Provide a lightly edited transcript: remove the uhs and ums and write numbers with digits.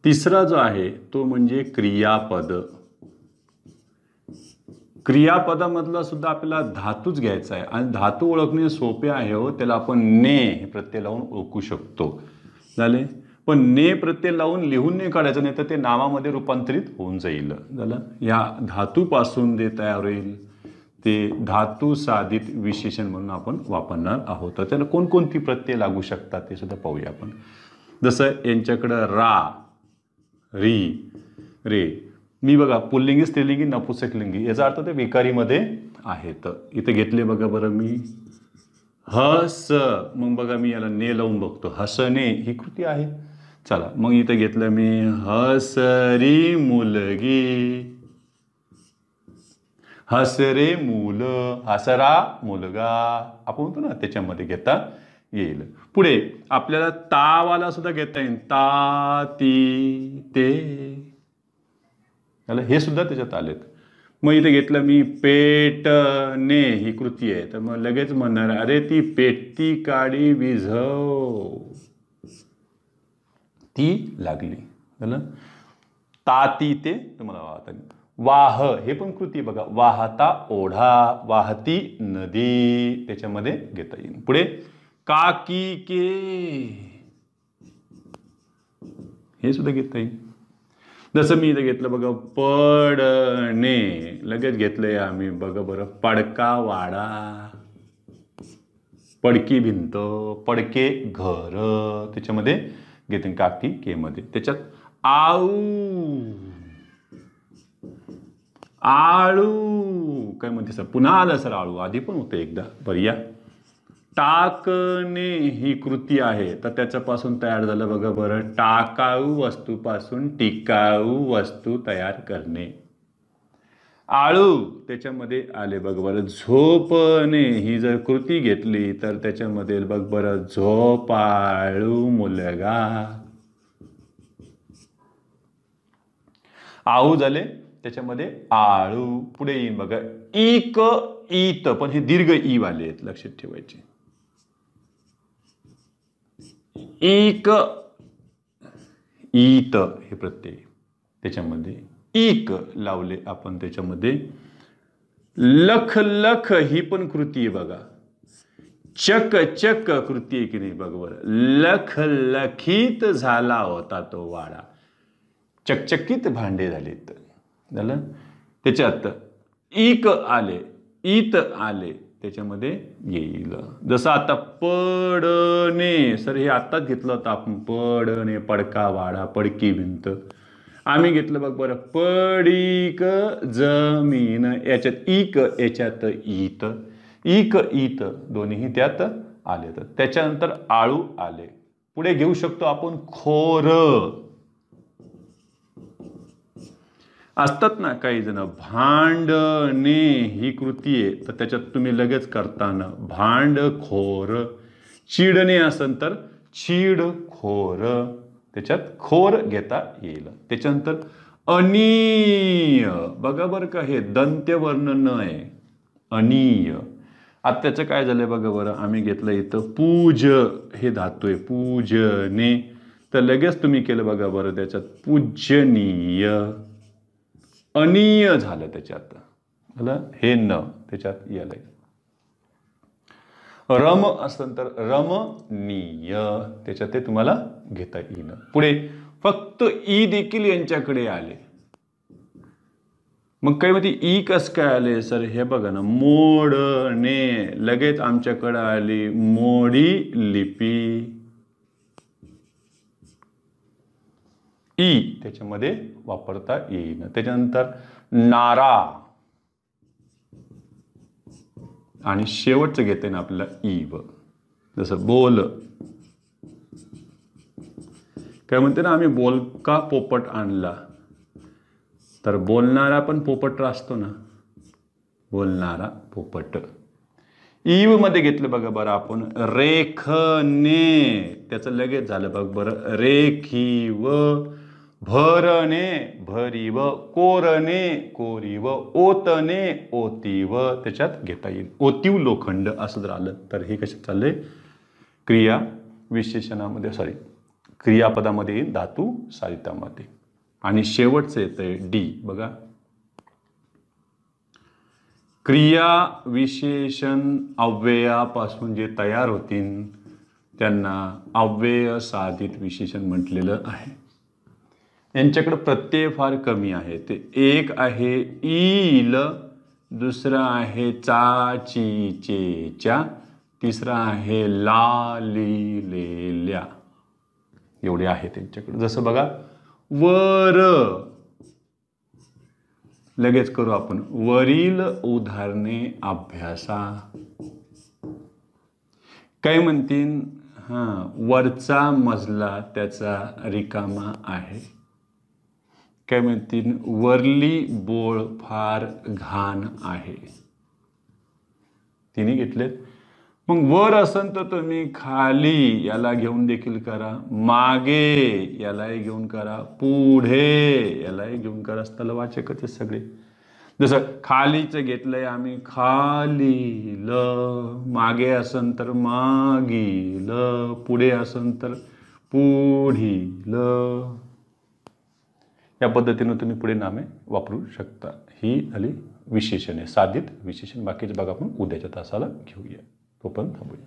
तिसरा जो आहे तो म्हणजे क्रियापद. क्रियापदामधला सुद्धा आपल्याला धातूच घ्यायचा आहे आणि धातू ओळखणे सोपे आहे हो. त्याला आपण ने हे प्रत्यय लावून ओळखू शकतो. झाले. पण ने प्रत्यय लावून लिहून नाही काढायचं, नाही तर ते नावामध्ये रूपांतरित होऊन जाईल. झालं. या धातूपासून जे तयार होईल ते धातू साधित विशेषण म्हणून आपण वापरणार आहोत. तर त्याला कोणकोणती प्रत्यय लागू शकतात ते सुद्धा पाहूया आपण. जसं यांच्याकडं रा, री, रे. मी बघा पुल्लिंगी, स्त्रीलिंगी, नपुंसकलिंगी याचा अर्थ ते विकारीमध्ये आहेत. इथे घेतले बघा बरं मी हस. मग बघा मी याला ने लावून बघतो. हसणे ही कृती आहे. चला मग इथे घेतलं मी हसरी मुलगी, हसरे मुल, हसरा मुलगा आपण म्हणतो ना, त्याच्यामध्ये घेता येईल. पुढे आपल्याला तावाला सुद्धा घेता येईल. ता, ती, ते. हे सुद्धा त्याच्यात आलेत. मग इथे घेतलं मी पेटणे ही कृती आहे. तर मग लगेच म्हणणार अरे ती पेटती काडी विझव, ती लागली. झालं. ताती ते तुम्हाला वाहता. वाह हे पण कृती बघा. वाहता ओढा, वाहती नदी त्याच्यामध्ये घेता येईल. पुढे काकी के हे सुद्धा घेता येईल. जसं मी इथे घेतलं बघा पडणे, लगेच घेतलंय आम्ही बघा बरं पडका वाडा, पडकी भिंत, पडके घर त्याच्यामध्ये घेते काकी के मध्ये. त्याच्यात आऊ, आळू काय म्हणते सर, पुन्हा आलं सर आळू, आधी पण होतं एकदा. बरं या. टाकणे ही कृती आहे. तर त्याच्यापासून तयार झालं बघा बरं टाकाऊ वस्तूपासून टिकाऊ वस्तू तयार करणे. आळू त्याच्यामध्ये आले बघ बरं झोपणे ही जर कृती घेतली तर त्याच्यामध्ये बघ बरं झोपाळू मुलगा. आऊ झाले त्याच्यामध्ये आळू. पुढे येईन बघा इक, ईत, पण हे दीर्घ ई वाले आहेत, लक्षात ठेवायचे. इक, ईत हे प्रत्यय त्याच्यामध्ये इक लावले आपण त्याच्यामध्ये. लख, लख ही पण कृती आहे बघा. चक, चक कृती आहे की नाही बघ बरं. लख लखीत झाला होता तो वाडा, चकचकीत भांडे झालेत. झालं. त्याच्यात इक आले, ईत आले त्याच्यामध्ये येईल. जसं आता पडणे सर हे आत्ताच घेतलं होतं आपण. पडणे पडका वाडा, पडकी भिंत. आम्ही घेतलं बघ बरं पडीक जमीन. याच्यात इक, याच्यात ईत. इक, ईत दोन्ही त्यात आले. तर त्याच्यानंतर आळू आले. पुढे घेऊ शकतो आपण खोर. असतात ना काही जण भांडणे ही कृती आहे. तर त्याच्यात तुम्ही लगेच करताना भांडखोर. चिडणे असेल तर चिडखोर. त्याच्यात खोर घेता येईल. त्याच्यानंतर अनीय बघा बरं का हे दंत्यवर्ण न आहे. अनीय. आता त्याचं काय झालंय बघा बरं. आम्ही घेतलं इथं पूज हे धातू आहे. पूजने. तर लगेच तुम्ही केलं बघा बरं त्याच्यात पूजनीय. अनीय झालं त्याच्यात. झालं. हे न त्याच्यात यालंय. रम असेल तर रमणीय. त्याच्यात ते तुम्हाला घेता येईल. पुढे फक्त ई देखील यांच्याकडे आले. मग काही मध्ये ई कस काय आले सर हे बघा ना. मोडणे लगेच आमच्याकडे आली मोडी लिपी. ई त्याच्यामध्ये वापरता येईल. त्याच्यानंतर नारा आणि शेवटचं घेते ना आपल्याला ईव. जसं बोल काय म्हणते ना आम्ही बोलका पोपट आणला. तर बोलणारा पण पोपट असतो ना. बोलणारा पोपट. ईव मध्ये घेतलं बघा बरं आपण रेखने. त्याचं लगेच झालं बघ बरं रेखीव. भरणे भरीव. कोरणे कोरीव. ओतणे ओतीव त्याच्यात घेता येईल. ओतीव लोखंड असं जर आलं तर हे कशात चाललंय क्रिया विशेषणामध्ये क्रियापदामध्ये येईल धातू साधितामध्ये. आणि शेवटचं येतंय डी बघा. क्रिया विशेषण अव्ययापासून जे तयार होतील त्यांना अव्यय साधित विशेषण म्हटलेलं आहे. यांच्याकडे प्रत्यय फार कमी आहे. ते एक आहे ईल, दुसरा आहे चा ची चे च्या, तिसरा आहे ला ली ले ल्या. एवढे आहे त्यांच्याकडे. जसं बघा वर, लगेच करू आपण. वरील उदाहरणे अभ्यासा. काय म्हणतील? वरचा मजला त्याचा रिकामा आहे. काय म्हणतील? वरली बोळ फार घाण आहे. तिने घेतलेत. मग वर असन तर तुम्ही खाली याला घेऊन देखील करा, मागे यालाही घेऊन करा, पुढे यालाही घेऊन करा. स्थलवाचकच सगळे. जसं खालीचं घेतलंय आम्ही खालील, मागे असन तर मागील, पुढे असन तर पुढील. या पद्धतीने तुम्ही पुढे नामे वापरू शकता. ही झाली विशेषणे, साधित विशेषण. बाकीचे भाग आपण उद्याच्या तासाला घेऊया. तोपर्यंत थांबूया.